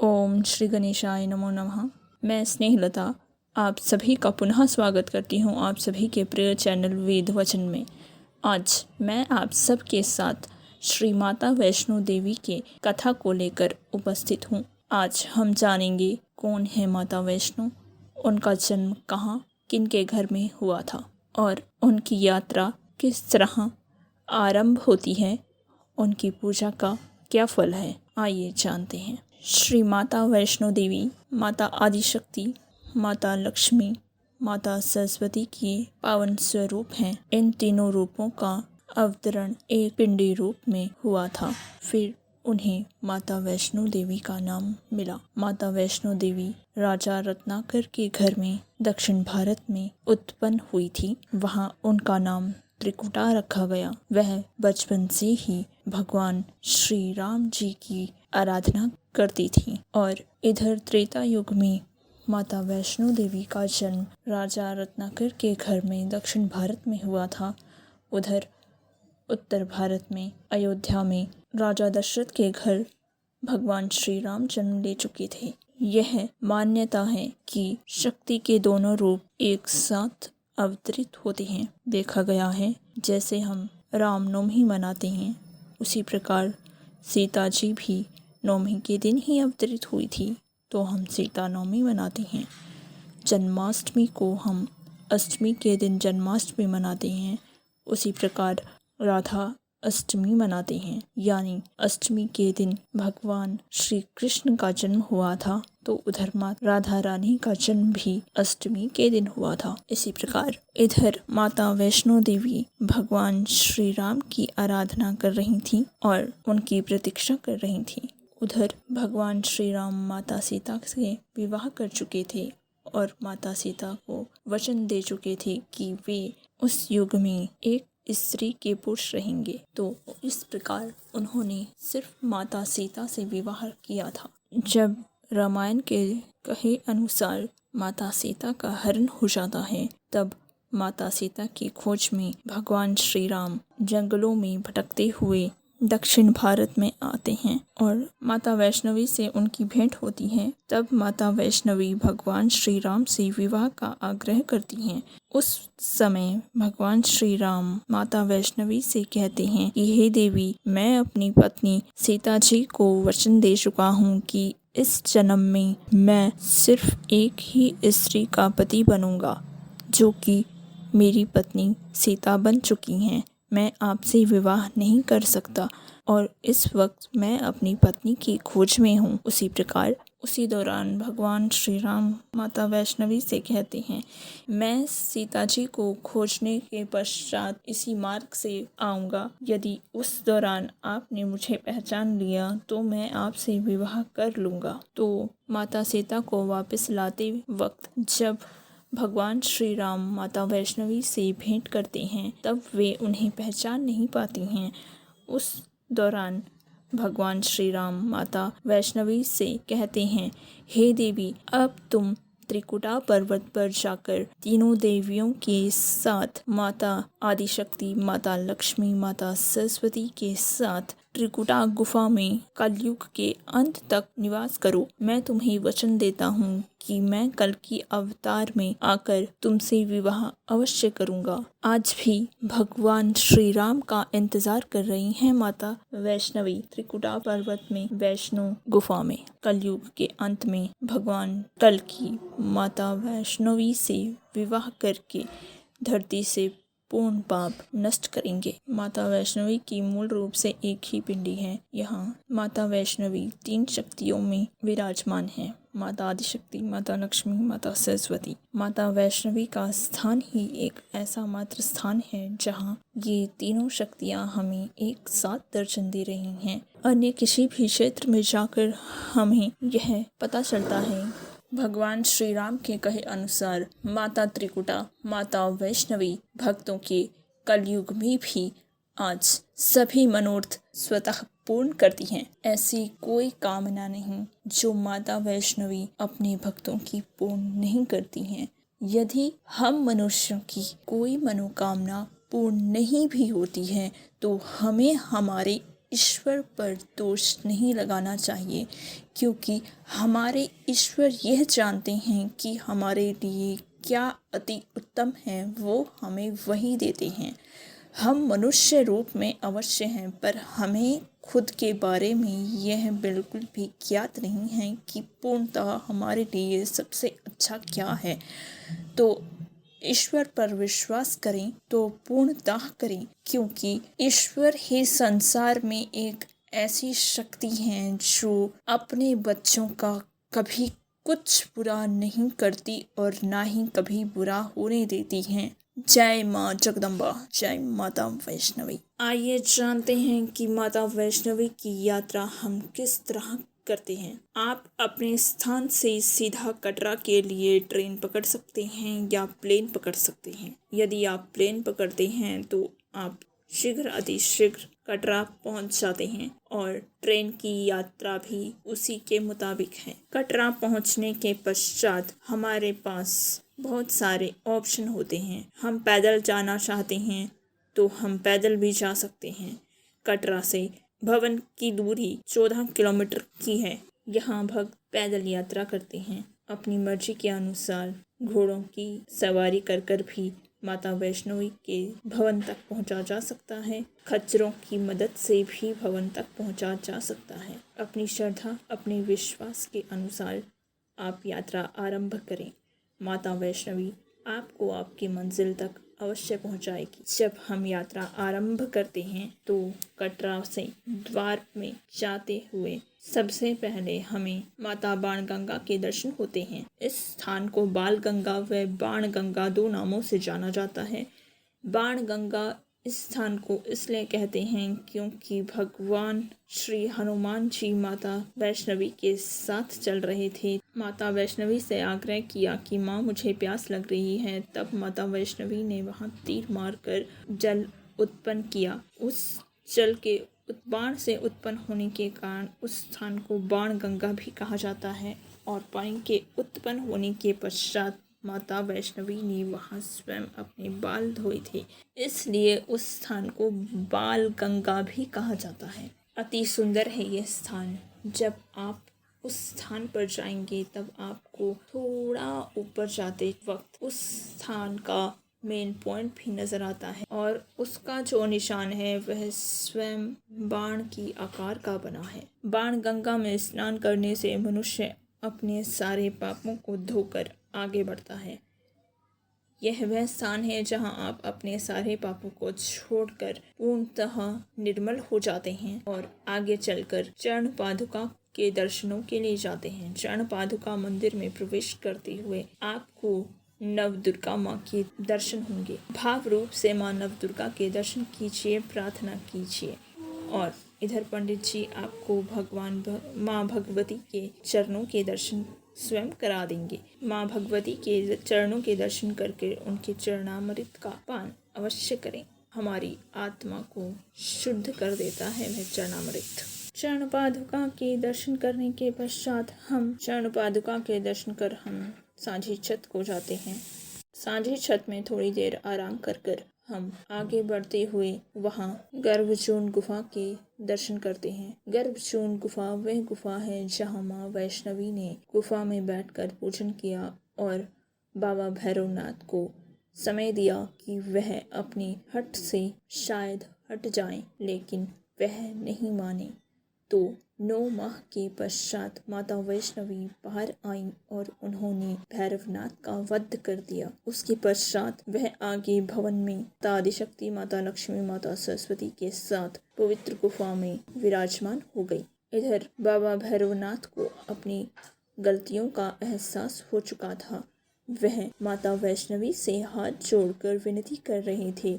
ओम श्री गणेशाय नमो नमः। मैं स्नेहलता आप सभी का पुनः स्वागत करती हूँ आप सभी के प्रिय चैनल वेद वचन में। आज मैं आप सब के साथ श्री माता वैष्णो देवी के कथा को लेकर उपस्थित हूँ। आज हम जानेंगे कौन है माता वैष्णो, उनका जन्म कहाँ किन के घर में हुआ था और उनकी यात्रा किस तरह आरंभ होती है, उनकी पूजा का क्या फल है। आइए जानते हैं। श्री माता वैष्णो देवी माता आदिशक्ति, माता लक्ष्मी, माता सरस्वती के पावन स्वरूप हैं। इन तीनों रूपों का अवतरण एक पिंडी रूप में हुआ था, फिर उन्हें माता वैष्णो देवी का नाम मिला। माता वैष्णो देवी राजा रत्नाकर के घर में दक्षिण भारत में उत्पन्न हुई थी। वहाँ उनका नाम त्रिकुटा रखा गया। वह बचपन से ही भगवान श्री राम जी की आराधना करती थी और इधर त्रेता युग में माता वैष्णो देवी का जन्म राजा रत्नाकर के घर में दक्षिण भारत में हुआ था। उधर उत्तर भारत में अयोध्या में राजा दशरथ के घर भगवान श्री राम जन्म ले चुके थे। यह मान्यता है कि शक्ति के दोनों रूप एक साथ अवतरित होते हैं। देखा गया है जैसे हम रामनवमी मनाते हैं, उसी प्रकार सीता जी भी नवमी के दिन ही अवतरित हुई थी, तो हम सीता नवमी मनाते हैं। जन्माष्टमी को हम अष्टमी के दिन जन्माष्टमी मनाते हैं, उसी प्रकार राधा अष्टमी मनाते हैं। यानी अष्टमी के दिन भगवान श्री कृष्ण का जन्म हुआ था, तो उधर माता राधा रानी का जन्म भी अष्टमी के दिन हुआ था। इसी प्रकार इधर माता वैष्णो देवी भगवान श्री राम की आराधना कर रही थी और उनकी प्रतीक्षा कर रही थी। उधर भगवान श्री राम माता सीता से विवाह कर चुके थे और माता सीता को वचन दे चुके थे कि वे उस युग में एक स्त्री के पुरुष रहेंगे। तो इस प्रकार उन्होंने सिर्फ माता सीता से विवाह किया था। जब रामायण के कहे अनुसार माता सीता का हरण हो जाता है, तब माता सीता की खोज में भगवान श्री राम जंगलों में भटकते हुए दक्षिण भारत में आते हैं और माता वैष्णवी से उनकी भेंट होती है। तब माता वैष्णवी भगवान श्री राम से विवाह का आग्रह करती हैं। उस समय भगवान श्री राम माता वैष्णवी से कहते हैं कि हे देवी, मैं अपनी पत्नी सीता जी को वचन दे चुका हूँ कि इस जन्म में मैं सिर्फ एक ही स्त्री का पति बनूंगा, जो कि मेरी पत्नी सीता बन चुकी हैं। मैं आपसे विवाह नहीं कर सकता और इस वक्त मैं अपनी पत्नी की खोज में हूँ। उसी दौरान भगवान श्री राम माता वैष्णवी से कहते हैं, मैं सीता जी को खोजने के पश्चात इसी मार्ग से आऊँगा। यदि उस दौरान आपने मुझे पहचान लिया तो मैं आपसे विवाह कर लूँगा। तो माता सीता को वापस लाते वक्त जब भगवान श्री राम माता वैष्णवी से भेंट करते हैं, तब वे उन्हें पहचान नहीं पाती हैं। उस दौरान भगवान श्री राम माता वैष्णवी से कहते हैं, हे देवी, अब तुम त्रिकुटा पर्वत पर जाकर तीनों देवियों के साथ माता आदिशक्ति, माता लक्ष्मी, माता सरस्वती के साथ त्रिकुटा गुफा में कलयुग के अंत तक निवास करो। मैं तुम्हें वचन देता हूँ कि मैं कल की अवतार में आकर तुमसे विवाह अवश्य करूँगा। आज भी भगवान श्री राम का इंतजार कर रही हैं माता वैष्णवी त्रिकुटा पर्वत में वैष्णो गुफा में। कलयुग के अंत में भगवान कल की माता वैष्णवी से विवाह करके धरती से पूर्ण पाप नष्ट करेंगे। माता वैष्णवी की मूल रूप से एक ही पिंडी है। यहाँ माता वैष्णवी 3 शक्तियों में विराजमान है, माता आदिशक्ति, माता लक्ष्मी, माता सरस्वती। माता वैष्णवी का स्थान ही एक ऐसा मात्र स्थान है जहाँ ये तीनों शक्तियाँ हमें एक साथ दर्शन दे रही हैं। अन्य किसी भी क्षेत्र में जाकर हमें यह पता चलता है, भगवान श्री राम के कहे अनुसार माता त्रिकुटा, माता वैष्णवी भक्तों के कलयुग में भी आज सभी मनोरथ स्वतः पूर्ण करती हैं। ऐसी कोई कामना नहीं जो माता वैष्णवी अपने भक्तों की पूर्ण नहीं करती हैं। यदि हम मनुष्यों की कोई मनोकामना पूर्ण नहीं भी होती है, तो हमें हमारे ईश्वर पर दोष नहीं लगाना चाहिए, क्योंकि हमारे ईश्वर यह जानते हैं कि हमारे लिए क्या अति उत्तम है, वो हमें वही देते हैं। हम मनुष्य रूप में अवश्य हैं, पर हमें खुद के बारे में यह बिल्कुल भी ज्ञात नहीं है कि पूर्णतः हमारे लिए सबसे अच्छा क्या है। तो ईश्वर पर विश्वास करें तो पूर्णतः करें, क्योंकि ईश्वर ही संसार में एक ऐसी शक्ति है जो अपने बच्चों का कभी कुछ बुरा नहीं करती और ना ही कभी बुरा होने देती हैं। जय माँ जगदम्बा, जय माता वैष्णवी। आइए जानते हैं कि माता वैष्णवी की यात्रा हम किस तरह करते हैं। आप अपने स्थान से सीधा कटरा के लिए ट्रेन पकड़ सकते हैं या प्लेन पकड़ सकते हैं। यदि आप प्लेन पकड़ते हैं तो आप शीघ्र अतिशीघ्र कटरा पहुंच जाते हैं और ट्रेन की यात्रा भी उसी के मुताबिक है। कटरा पहुंचने के पश्चात हमारे पास बहुत सारे ऑप्शन होते हैं। हम पैदल जाना चाहते हैं तो हम पैदल भी जा सकते हैं। कटरा से भवन की दूरी 14 किलोमीटर की है। यहाँ भक्त पैदल यात्रा करते हैं। अपनी मर्जी के अनुसार घोड़ों की सवारी कर भी माता वैष्णवी के भवन तक पहुंचा जा सकता है। खच्चरों की मदद से भी भवन तक पहुंचा जा सकता है। अपनी श्रद्धा, अपने विश्वास के अनुसार आप यात्रा आरंभ करें। माता वैष्णवी आपको आपकी मंजिल तक अवश्य पहुंचाएगी। जब हम यात्रा आरंभ करते हैं तो कटरा से द्वार में जाते हुए सबसे पहले हमें माता बाणगंगा के दर्शन होते हैं। इस स्थान को बाल गंगा व बाण गंगा 2 नामों से जाना जाता है। बाण गंगा इस स्थान को इसलिए कहते हैं क्योंकि भगवान श्री हनुमान जी माता वैष्णवी के साथ चल रहे थे। माता वैष्णवी से आग्रह किया कि माँ मुझे प्यास लग रही है। तब माता वैष्णवी ने वहाँ तीर मारकर जल उत्पन्न किया। उस जल के बाण से उत्पन्न होने के कारण उस स्थान को बाण गंगा भी कहा जाता है। और पानी के उत्पन्न होने के पश्चात माता वैष्णवी ने वहाँ स्वयं अपने बाल धोए थे, इसलिए उस स्थान को बाल गंगा भी कहा जाता है। अति सुंदर है यह स्थान। जब आप उस स्थान पर जाएंगे तब आपको थोड़ा ऊपर जाते वक्त उस स्थान का मेन पॉइंट भी नजर आता है और उसका जो निशान है वह स्वयं बाण की आकार का बना है। बाण गंगा में स्नान करने से मनुष्य अपने सारे पापों को धोकर आगे बढ़ता है। यह वह स्थान है जहां आप अपने सारे पापों को छोड़कर पूर्णतः निर्मल हो जाते हैं और आगे चलकर चरण पादुका के दर्शनों के लिए जाते हैं। चरण पादुका मंदिर में प्रवेश करते हुए आपको नव दुर्गा माँ के दर्शन होंगे। भाव रूप से माँ नव दुर्गा के दर्शन कीजिए, प्रार्थना कीजिए। और इधर पंडित जी आपको भगवान माँ भगवती के चरणों के दर्शन स्वयं करा देंगे। माँ भगवती के चरणों के दर्शन करके उनके चरणामृत का पान अवश्य करें। हमारी आत्मा को शुद्ध कर देता है वह चरणामृत। चरण पादुका के दर्शन करने के पश्चात हम सांझी छत को जाते हैं। सांझी छत में थोड़ी देर आराम कर हम आगे बढ़ते हुए वहाँ गर्भजून गुफा के दर्शन करते हैं। गर्भजून गुफा वह गुफा है जहाँ माँ वैष्णवी ने गुफा में बैठकर पूजन किया और बाबा भैरवनाथ को समय दिया कि वह अपनी हट से शायद हट जाएं, लेकिन वह नहीं माने। तो 9 माह के पश्चात माता वैष्णवी बाहर आईं और उन्होंने भैरवनाथ का वध कर दिया। उसके पश्चात वह आगे भवन में माता आदिशक्ति, माता लक्ष्मी, माता सरस्वती के साथ पवित्र गुफा में विराजमान हो गई। इधर बाबा भैरवनाथ को अपनी गलतियों का एहसास हो चुका था। वह माता वैष्णवी से हाथ जोड़कर विनती कर रहे थे,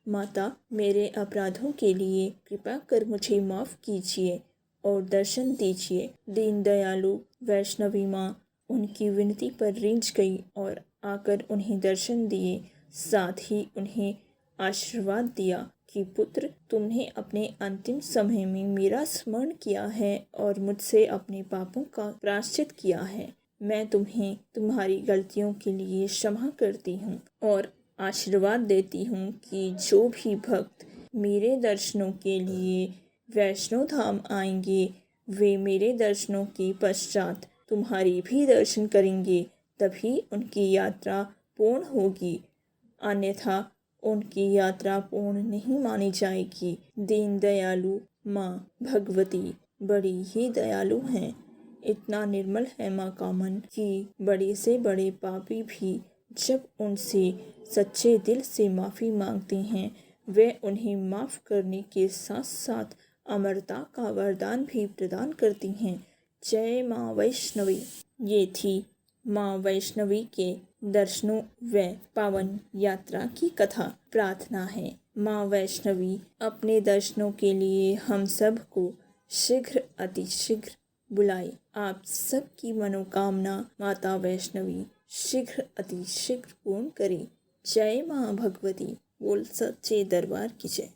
माता मेरे अपराधों के लिए कृपा कर मुझे माफ़ कीजिए और दर्शन दीजिए। दीन दयालु वैष्णवी माँ उनकी विनती पर रीझ गई और आकर उन्हें दर्शन दिए। साथ ही उन्हें आशीर्वाद दिया कि पुत्र, तुमने अपने अंतिम समय में मेरा स्मरण किया है और मुझसे अपने पापों का प्रायश्चित किया है। मैं तुम्हें तुम्हारी गलतियों के लिए क्षमा करती हूँ और आशीर्वाद देती हूँ कि जो भी भक्त मेरे दर्शनों के लिए वैष्णो धाम आएंगे वे मेरे दर्शनों के पश्चात तुम्हारी भी दर्शन करेंगे, तभी उनकी यात्रा पूर्ण होगी, अन्यथा उनकी यात्रा पूर्ण नहीं मानी जाएगी। दीन दयालु माँ भगवती बड़ी ही दयालु हैं। इतना निर्मल है माँ का मन कि बड़े से बड़े पापी भी जब उनसे सच्चे दिल से माफ़ी मांगते हैं वे उन्हें माफ़ करने के साथ साथ अमरता का वरदान भी प्रदान करती हैं। जय माँ वैष्णवी। ये थी माँ वैष्णवी के दर्शनों व पावन यात्रा की कथा। प्रार्थना है माँ वैष्णवी अपने दर्शनों के लिए हम सब को शीघ्र अतिशीघ्र बुलाए। आप सबकी मनोकामना माता वैष्णवी शीघ्र अतिशीघ्र पूर्ण करे। जय माँ भगवती। बोल सच्चे दरबार की जय।